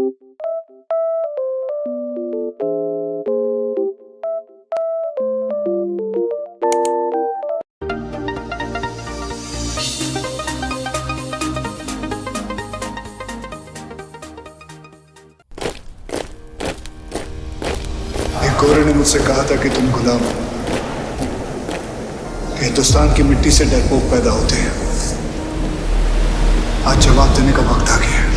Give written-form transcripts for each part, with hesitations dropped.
एक गोरे ने मुझसे कहा था कि तुम गुलाम हो। हिंदुस्तान की मिट्टी से डरपोक पैदा होते हैं। आज जवाब देने का वक्त आ गया है।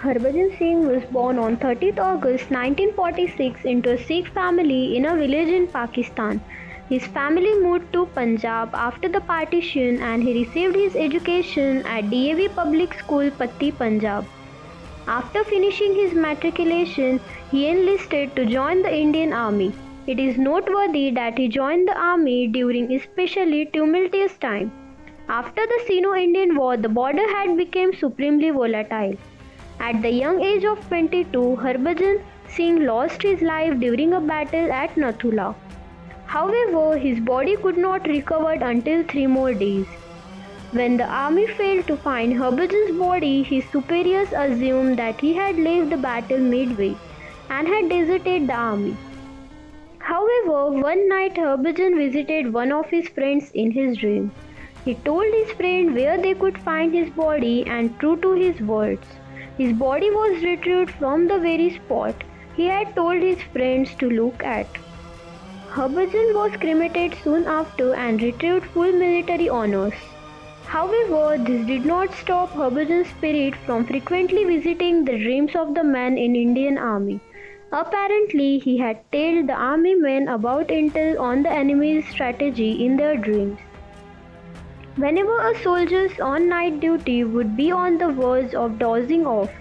Harbhajan Singh was born on 30th August 1946 into a Sikh family in a village in Pakistan. His family moved to Punjab after the partition and he received his education at DAV Public School, Patti, Punjab. After finishing his matriculation, he enlisted to join the Indian Army. It is noteworthy that he joined the army during especially tumultuous time. After the Sino-Indian War, the border had become supremely volatile. At the young age of 22, Harbhajan Singh lost his life during a battle at Nathula. However, his body could not recover until 3 more days. When the army failed to find Harbhajan's body, his superiors assumed that he had left the battle midway and had deserted the army. However, one night Harbhajan visited one of his friends in his dream. He told his friend where they could find his body, and true to his words, his body was retrieved from the very spot he had told his friends to look at. Harbhajan was cremated soon after and retrieved full military honors. However, this did not stop Harbhajan's spirit from frequently visiting the dreams of the men in Indian Army. Apparently, he had told the army men about intel on the enemy's strategy in their dreams. Whenever a soldier on night duty would be on the verge of dozing off,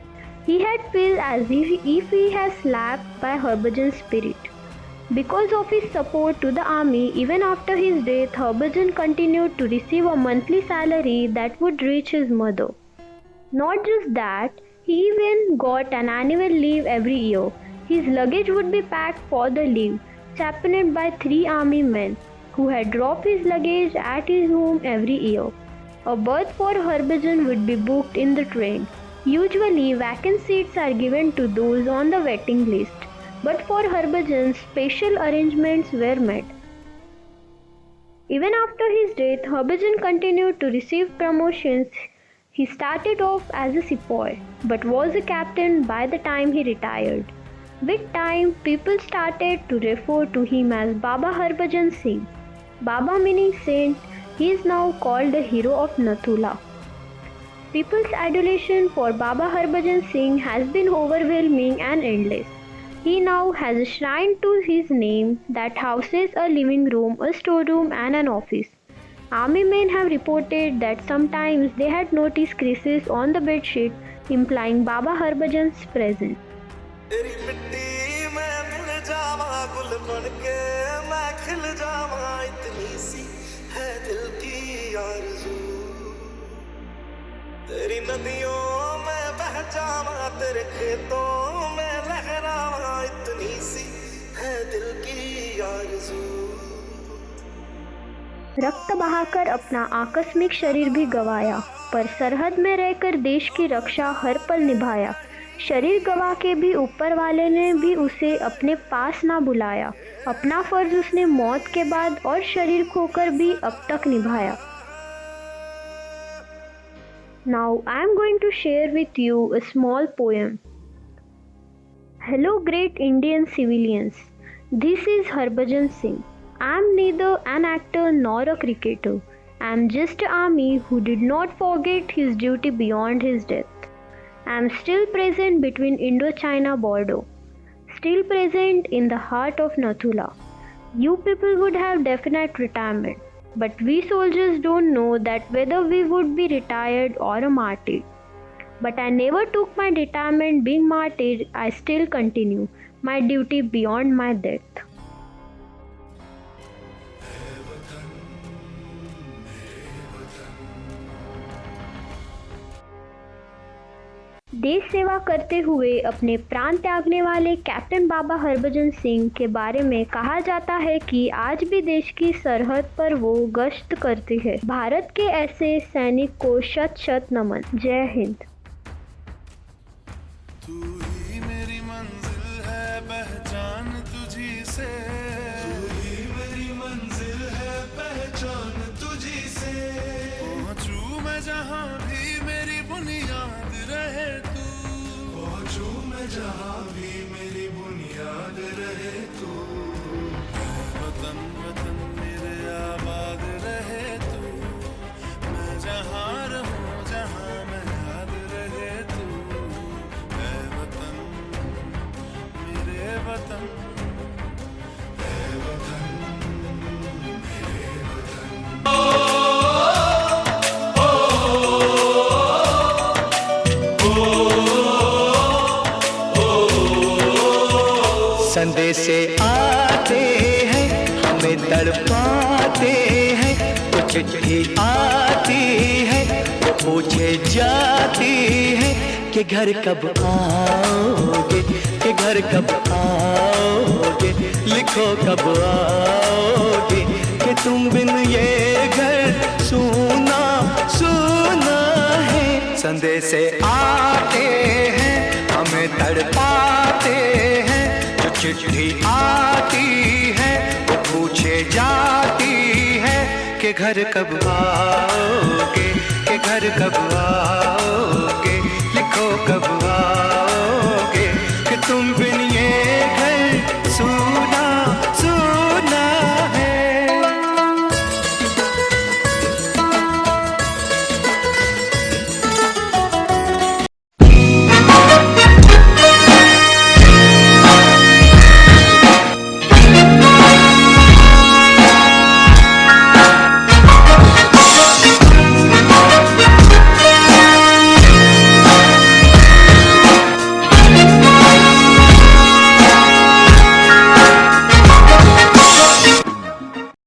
he had felt as if he had slapped by Harbhajan's spirit. Because of his support to the army, even after his death, Harbhajan continued to receive a monthly salary that would reach his mother. Not just that, he even got an annual leave every year. His luggage would be packed for the leave, chaperoned by 3 army men, who had dropped his luggage at his home every year. A berth for Harbhajan would be booked in the train. Usually, vacant seats are given to those on the waiting list. But for Harbhajan, special arrangements were made. Even after his death, Harbhajan continued to receive promotions. He started off as a sepoy, but was a captain by the time he retired. With time, people started to refer to him as Baba Harbhajan Singh. Baba meaning saint, he is now called the hero of Nathula. People's adulation for Baba Harbhajan Singh has been overwhelming and endless. He now has a shrine to his name that houses a living room, a storeroom and an office. Army men have reported that sometimes they had noticed creases on the bedsheet implying Baba Harbhajan's presence. तेरी नदियों में बह जावा तेरे खेतों में लहरावा इतनी सी है दिल की आरज़ू। रक्त बहाकर अपना आकस्मिक शरीर भी गवाया, पर सरहद में रहकर देश की रक्षा हर पल निभाया। शरीर गवा के भी ऊपर वाले ने भी उसे अपने पास ना बुलाया। अपना फर्ज उसने मौत के बाद और शरीर खोकर भी अब तक निभाया। Now I am going to share with you a small poem. Hello great Indian civilians. This is Harbhajan Singh. I am neither an actor nor a cricketer. I am just an army who did not forget his duty beyond his death. I am still present between Indo-China border. Still present in the heart of Nathula. You people would have definite retirement. But we soldiers don't know that whether we would be retired or a martyr. But I never took my retirement being martyred. I still continue my duty beyond my death. देश सेवा करते हुए अपने प्राण त्यागने वाले captain Baba Harbhajan Singh के बारे में कहा जाता है कि आज भी देश की सरहद पर वो गश्त करते हैं। भारत के ऐसे सैनिक को शत शत नमन। जय हिंद। तू ही मेरी मंजिल है, पहचान तुझी से। तू ही मेरी मंजिल है, पहचान तुझी से। पहुंचूं मैं जहां भी मेरी बुनियाद रहे तू। पहुंचूं मैं जहां भी मेरी बुनियाद रहे तू। वतन वतन मेरे आबाद रहे तू। मैं जहां रहूं जहां मैं याद रहे तू। ऐ वतन मेरे वतन, ऐ वतन मेरे वतन। संदेशे आते हैं हमें तड़पाते हैं, कुछ चिट्ठी आती है वो पूछे जाती है कि घर कब आओगे, कि घर कब आओगे, लिखो कब आओगे, कि तुम बिन ये घर सूना सूना है। संदेशे आते हैं हमें तड़पाते हैं, चिट्ठी आती है वो पूछे जाती है कि घर कब आओगे, कि घर कब